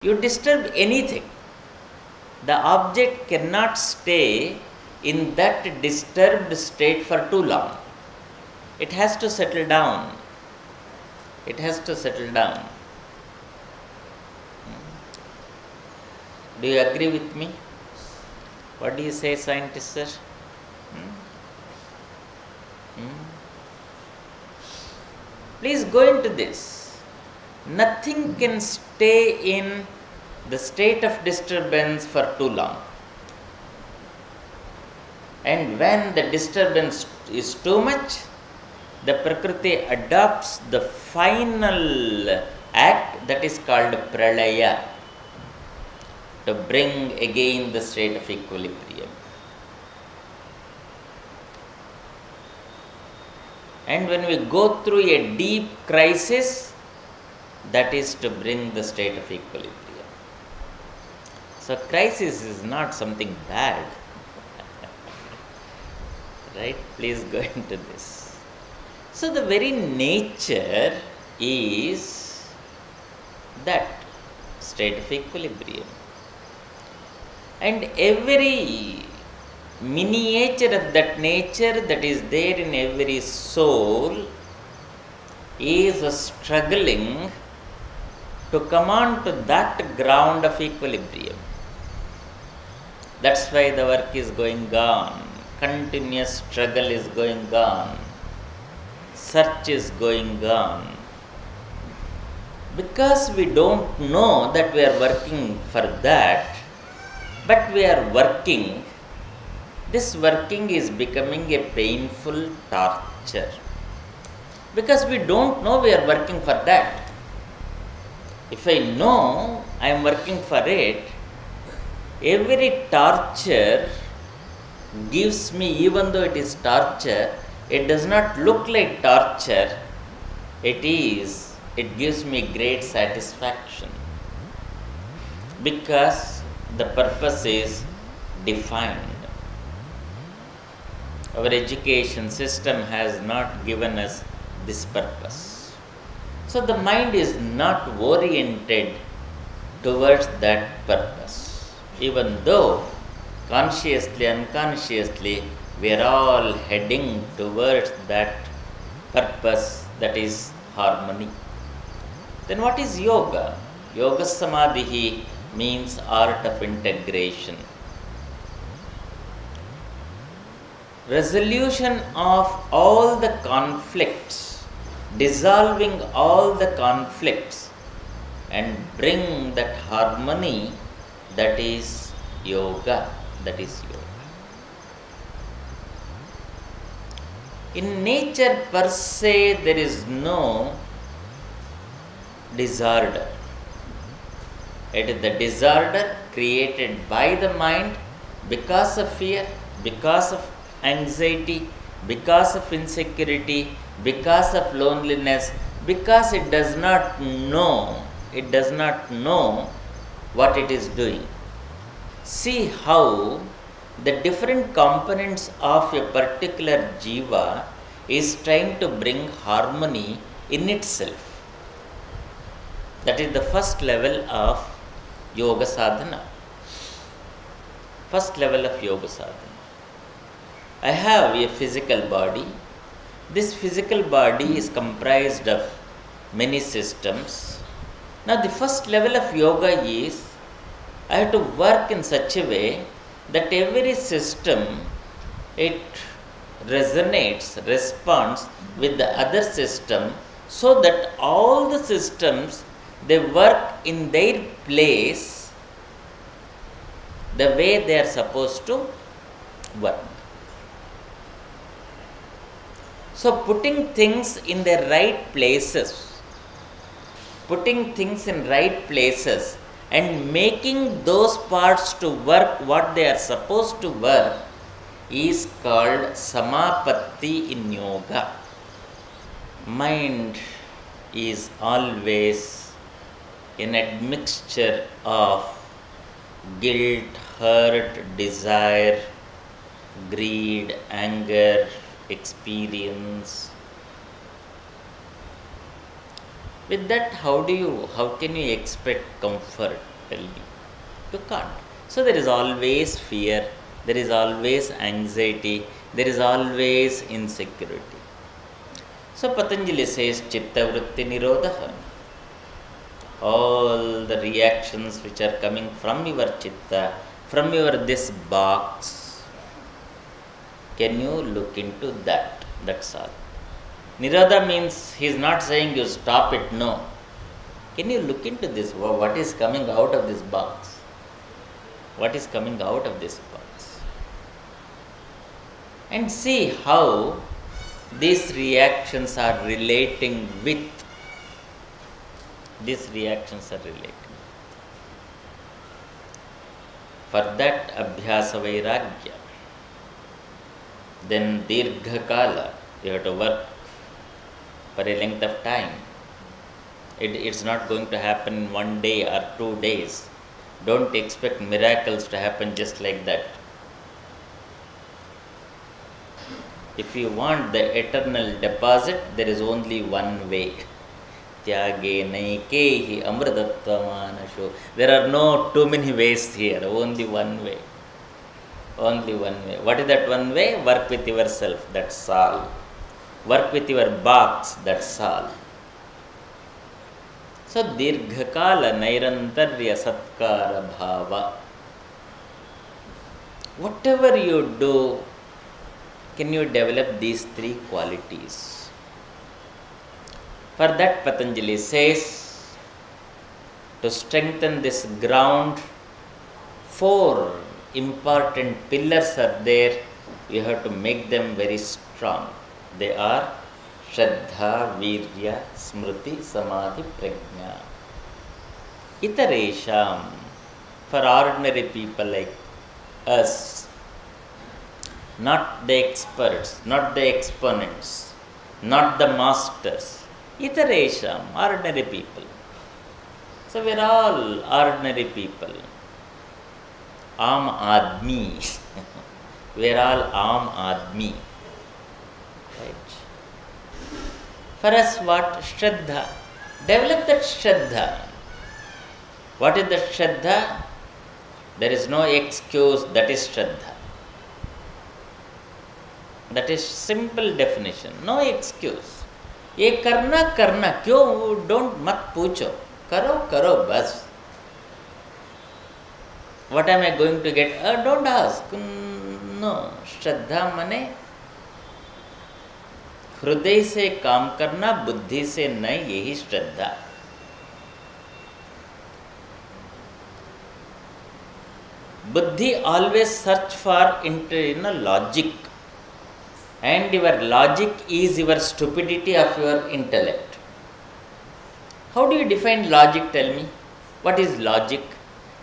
You disturb anything, the object cannot stay in that disturbed state for too long. It has to settle down. It has to settle down. Do you agree with me? What do you say, scientist sir? Please go into this. Nothing can stay in the state of disturbance for too long. And when the disturbance is too much, the Prakriti adopts the final act that is called pralaya, to bring again the state of equilibrium. And when we go through a deep crisis, that is to bring the state of equilibrium. So crisis is not something bad. Right? Please go into this. So the very nature is that state of equilibrium. And every miniature of that nature that is there in every soul is struggling to come on to that ground of equilibrium. That's why the work is going on. Continuous struggle is going on. Search is going on. Because we don't know that we are working for that, but we are working, this working is becoming a painful torture. Because we don't know we are working for that. If I know I am working for it, every torture gives me, even though it is torture, it does not look like torture. It gives me great satisfaction. Because the purpose is defined. Our education system has not given us this purpose. So the mind is not oriented towards that purpose. Even though consciously, unconsciously, we are all heading towards that purpose, that is harmony. Then what is yoga? Yoga samadhi means art of integration. Resolution of all the conflicts, dissolving all the conflicts and bring that harmony, that is yoga. That is yoga. In nature per se, there is no disorder. It is the disorder created by the mind because of fear, because of anxiety, because of insecurity, because of loneliness, because it does not know what it is doing. See how the different components of a particular jiva is trying to bring harmony in itself. That is the first level of yoga sadhana. First level of yoga sadhana. I have a physical body. This physical body is comprised of many systems. Now the first level of yoga is I have to work in such a way that every system, it responds with the other system, so that all the systems, they work in their place the way they are supposed to work. So putting things in their right places, and making those parts to work what they are supposed to work is called samapatti in yoga. Mind is always an admixture of guilt, hurt, desire, greed, anger, experience. With that, how can you expect comfort? Tell me. You can't. So there is always fear, there is always anxiety, there is always insecurity. So Patanjali says Chitta Vritti Nirodha. All the reactions which are coming from your chitta, from your this box, can you look into that? That's all. Nirodha means he is not saying you stop it, no. Can you look into this? What is coming out of this box? What is coming out of this box? And see how these reactions are relating with. These reactions are relating. For that Abhyasa Vairagya, then Dirgha Kala, you have to work for a length of time. It's not going to happen in 1 day or 2 days. Don't expect miracles to happen just like that. If you want the eternal deposit, there is only one way. Tyage naikehi amradattvamanasho. There are no too many ways here, only one way. Only one way. What is that one way? Work with yourself, that's all. Work with your box, that's all. So, Dirghakala Nairantarya Satkara Bhava. Whatever you do, can you develop these three qualities? For that, Patanjali says, to strengthen this ground, 4 important pillars are there. You have to make them very strong. They are Shraddha, Virya, Smriti, Samadhi, Prajna. Itaresham, for ordinary people like us, not the experts, not the exponents, not the masters. Itaresham, ordinary people. So we are all ordinary people. Aam Admi. We are all Aam Admi. Right? For us, what? Shraddha. Develop that Shraddha. What is the Shraddha? There is no excuse, that is Shraddha. That is simple definition. No excuse. ये करना करना क्यों? Don't मत पूछो. करो करो बस. What am I going to get? Don't ask. No. श्रद्धा मने हृदय से काम करना, बुद्धि से नहीं, यही श्रद्धा. Buddhi always search for internal logic, and your logic is your stupidity of your intellect. How do you define logic? Tell me. What is logic?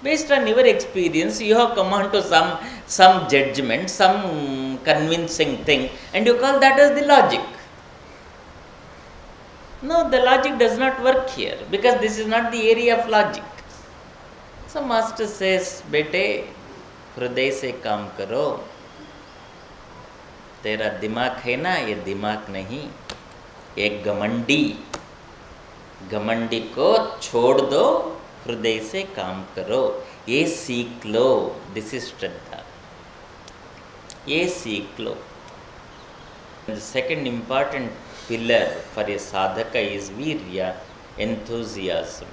Based on your experience, you have come on to some judgment, some convincing thing, and you call that as the logic. No, the logic does not work here, because this is not the area of logic. So master says, bete, hृदय से काम करो. तेरा दिमाग है ना, ये दिमाग नहीं, एक घमंडी को छोड़ दो, हृदय से काम करो, ये सीख लो. दिस इज श्रद्धा. ये सीख लो. The second important pillar for a sadhaka is virya, enthusiasm.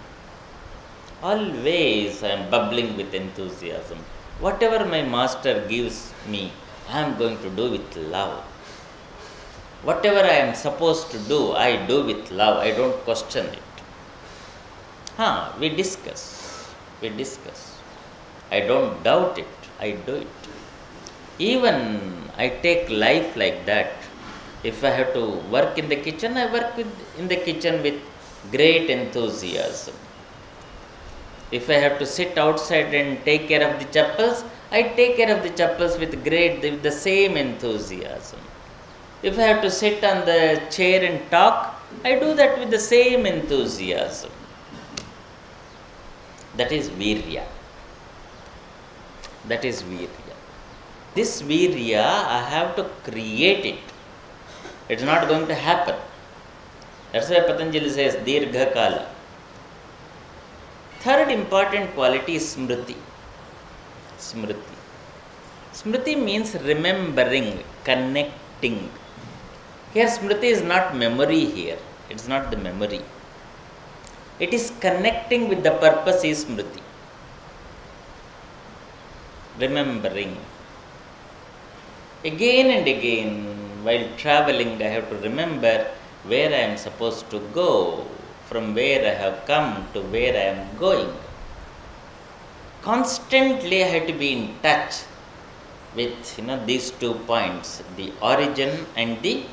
Always I am bubbling with enthusiasm. Whatever my master gives me, I am going to do with love. Whatever I am supposed to do, I do with love. I don't question it. We discuss. I don't doubt it. I do it. Even I take life like that. If I have to work in the kitchen, I work in the kitchen with great enthusiasm. If I have to sit outside and take care of the chappals, I take care of the chappals with the same enthusiasm. If I have to sit on the chair and talk, I do that with the same enthusiasm. That is virya. This virya, I have to create it. It's not going to happen. That's why Patanjali says, Dirgha Kala. third important quality is smriti. Smriti. Smriti means remembering, connecting. Here smriti is not memory here. It's not the memory. It is connecting with the purpose is smriti. Remembering. Again and again, while traveling, I have to remember where I am supposed to go, from where I have come to where I am going. Constantly, I have to be in touch with these 2 points, the origin and the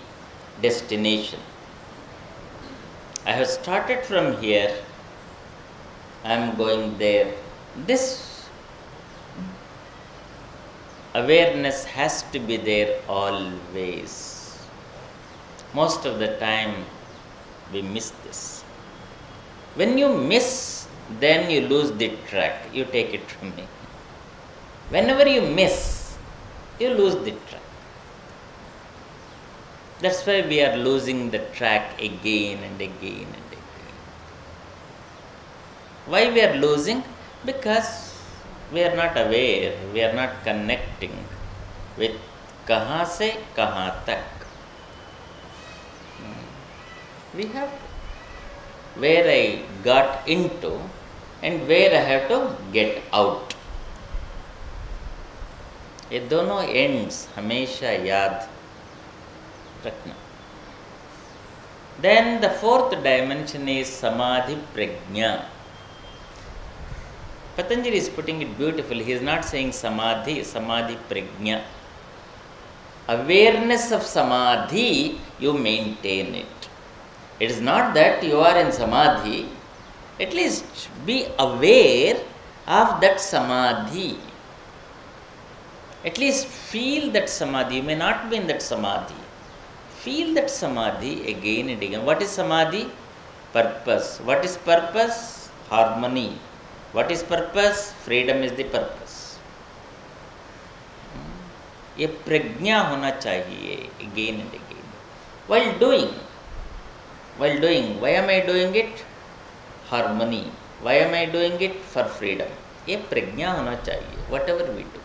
destination. I have started from here, I am going there. This awareness has to be there always. Most of the time, we miss this. When you miss, then you lose the track. You take it from me. Whenever you miss, you lose the track. That's why we are losing the track again and again and again. Why we are losing? Because we are not aware, we are not connecting with kahan se kahan tak. We have where I got into and where I have to get out. ये दोनों ends हमेशा याद रखना. Then the fourth dimension is samadhi prajna. Patanjali is putting it beautifully. He is not saying samadhi, samadhi prajna. Awareness of samadhi, you maintain it. It is not that you are in samadhi, at least be aware of that samadhi. At least feel that samadhi. You may not be in that samadhi. Feel that samadhi again and again. What is samadhi? Purpose. What is purpose? Harmony. What is purpose? Freedom is the purpose. ये प्रज्ञा होना चाहिए again and again. While doing, why am I doing it? Harmony. Why am I doing it? For freedom. ये प्रज्ञा होना चाहिए, whatever we do.